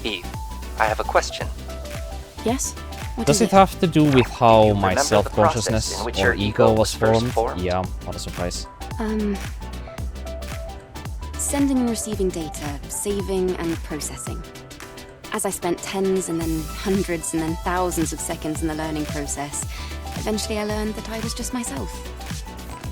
Eve, I have a question. Yes? What Does is it have to do with how you my remember the self-consciousness process in which or your ego ego was was first formed? formed? Yeah, what a surprise. Sending and receiving data, saving and processing. As I spent tens and then hundreds and then thousands of seconds in the learning process, eventually I learned that I was just myself.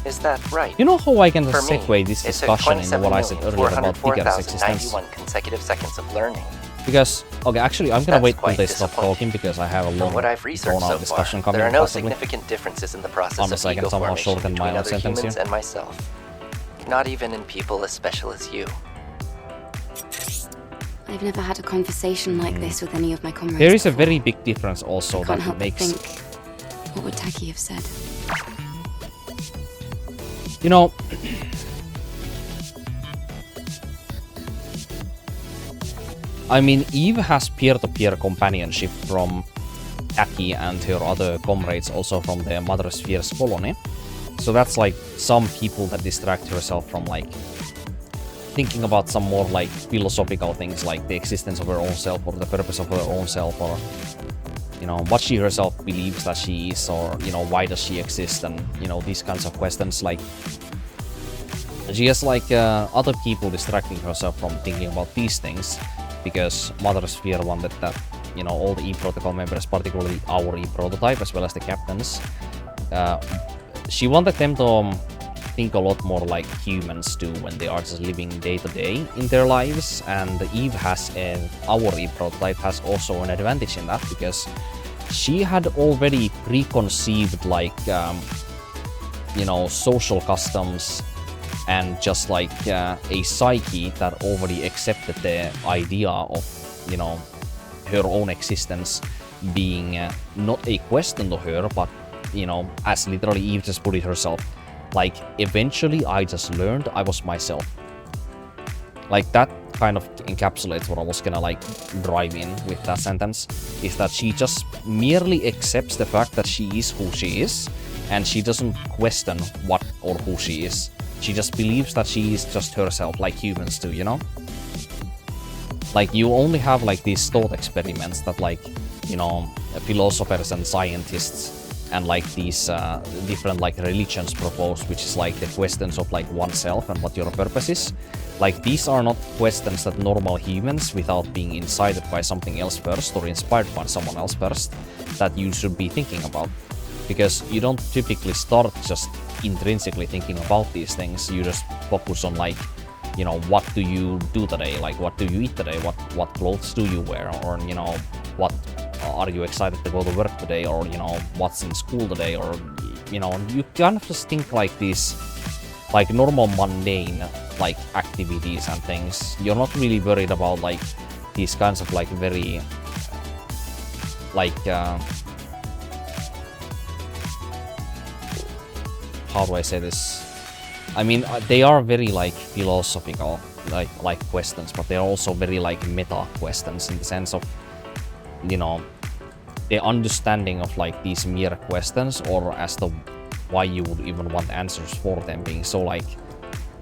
Is that right? You know how I can For me, segue this it took discussion into what I said earlier about Tigger's existence? 27,404,091 consecutive seconds of learning. Because, okay, actually, I'm gonna That's wait till quite they stop disappointing. talking because I have a long, From what I've researched drawn-out so discussion far, coming, there are no possibly. significant differences in the process Unless of I can ego somehow formation shorten my between own other sentence humans here. and myself. Not even in people as special as you. I've never had a conversation like this with any of my comrades. There is a before. very big difference also I can't that help but makes... think, what would Taki have said? You know... I mean, Eve has peer-to-peer companionship from Taki and her other comrades also from the Mother Sphere's colony. So that's like some people that distract herself from like thinking about some more like philosophical things like the existence of her own self or the purpose of her own self, or you know, what she herself believes that she is, or you know, why does she exist, and you know, these kinds of questions. Like she has like other people distracting herself from thinking about these things because Mother Sphere wanted that, you know, all the E protocol members, particularly our E prototype as well as the captains, she wanted them to think a lot more like humans do when they are just living day to day in their lives, and Eve has our E prototype has also an advantage in that because she had already preconceived like you know, social customs and just like a psyche that already accepted the idea of, you know, her own existence being not a question to her, but you know, as literally Eve just put it herself, like eventually I just learned I was myself. Like that kind of encapsulates what I was gonna like drive in with that sentence, is that she just merely accepts the fact that she is who she is, and she doesn't question what or who she is. She just believes that she is just herself, like humans do, you know? Like you only have like these thought experiments that like, you know, philosophers and scientists and like these different like religions propose, which is like the questions of like oneself and what your purpose is. Like these are not questions that normal humans, without being incited by something else first or inspired by someone else first, that you should be thinking about. Because you don't typically start just intrinsically thinking about these things. You just focus on like, you know, what do you do today? Like what do you eat today? What clothes do you wear? Or you know, what are you excited to go to work today? Or you know, what's in school today? Or you know, you kind of just think like these like normal mundane like activities and things. You're not really worried about like these kinds of like very like how do I say this? I mean, they are very like philosophical like questions, but they're also very like meta questions in the sense of, you know, the understanding of like these mere questions, or as to why you would even want answers for them, being so like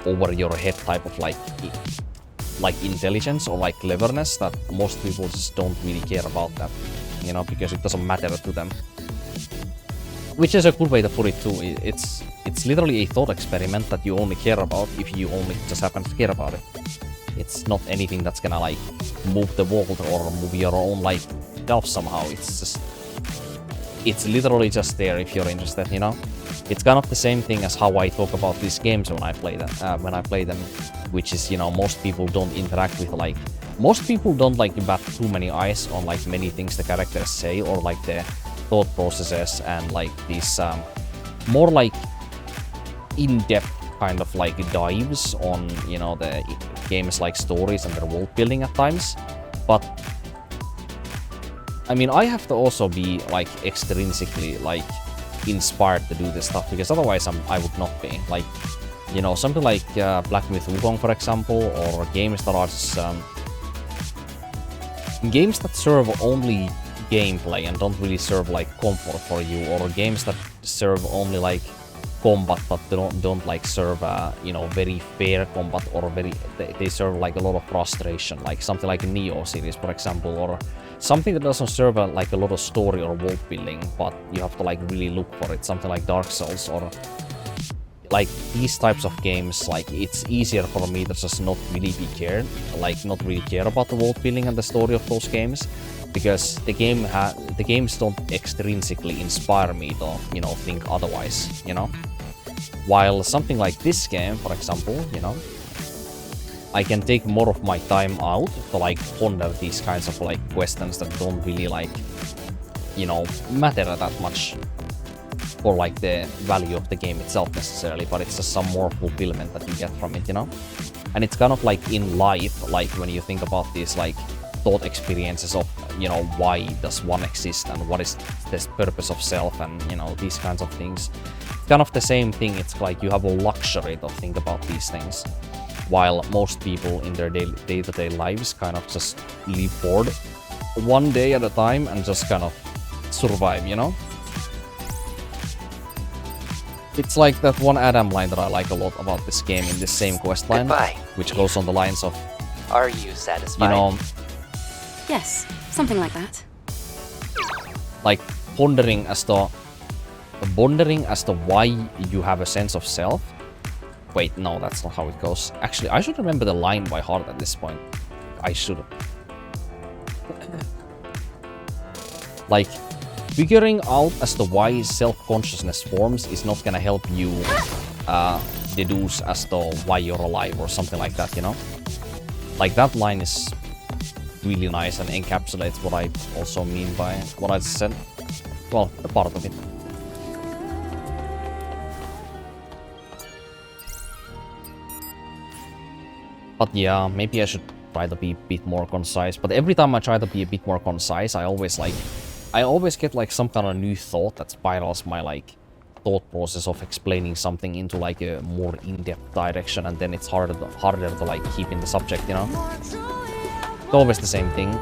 over your head type of like intelligence or like cleverness that most people just don't really care about that, you know, because it doesn't matter to them. Which is a good way to put it too. It's literally a thought experiment that you only care about if you only just happen to care about it. It's not anything that's gonna like move the world or move your own like self somehow. It's literally just there if you're interested, you know. It's kind of the same thing as how I talk about these games when I play them, which is, you know, most people don't interact with like, most people don't like bat too many eyes on like many things the characters say, or like the thought processes and like these more like in-depth kind of like dives on, you know, the game's like stories and their world building at times. But I mean, I have to also be like extrinsically like inspired to do this stuff, because otherwise I would not be. Like, you know, something like Black Myth Wukong, for example, or games that are just games that serve only gameplay and don't really serve like comfort for you, or games that serve only like combat, but they don't like serve you know, very fair combat, or they serve like a lot of frustration, like something like Neo series, for example, or something that doesn't serve like a lot of story or world building, but you have to like really look for it, something like Dark Souls, or like these types of games. Like, it's easier for me to just not really care about the world building and the story of those games, because the games don't extrinsically inspire me to, you know, think otherwise, you know. While something like this game, for example, you know, I can take more of my time out to like ponder these kinds of like questions that don't really like, you know, matter that much for like the value of the game itself necessarily, but it's just some more fulfillment that you get from it, you know. And it's kind of like in life, like when you think about these like thought experiences of, you know, why does one exist and what is this purpose of self, and, you know, these kinds of things. It's kind of the same thing. It's like you have a luxury to think about these things, while most people in their day-to-day lives kind of just live forward one day at a time and just kind of survive, you know. It's like that one Adam line that I like a lot about this game in this same quest line, Goodbye, which goes on the lines of, Are you satisfied? you know, Yes, something like that. like pondering as to why you have a sense of self. Wait, no, that's not how it goes. Actually, I should remember the line by heart at this point. I should. Like, figuring out as to why self-consciousness forms is not gonna help you deduce as to why you're alive or something like that, you know? Like, that line is really nice and encapsulates what I also mean by what I said. Well, a part of it. But yeah, maybe I should try to be a bit more concise. But every time I try to be a bit more concise, I always get like some kind of new thought that spirals my like thought process of explaining something into like a more in-depth direction, and then it's harder to like keep in the subject, you know? It's always the same thing.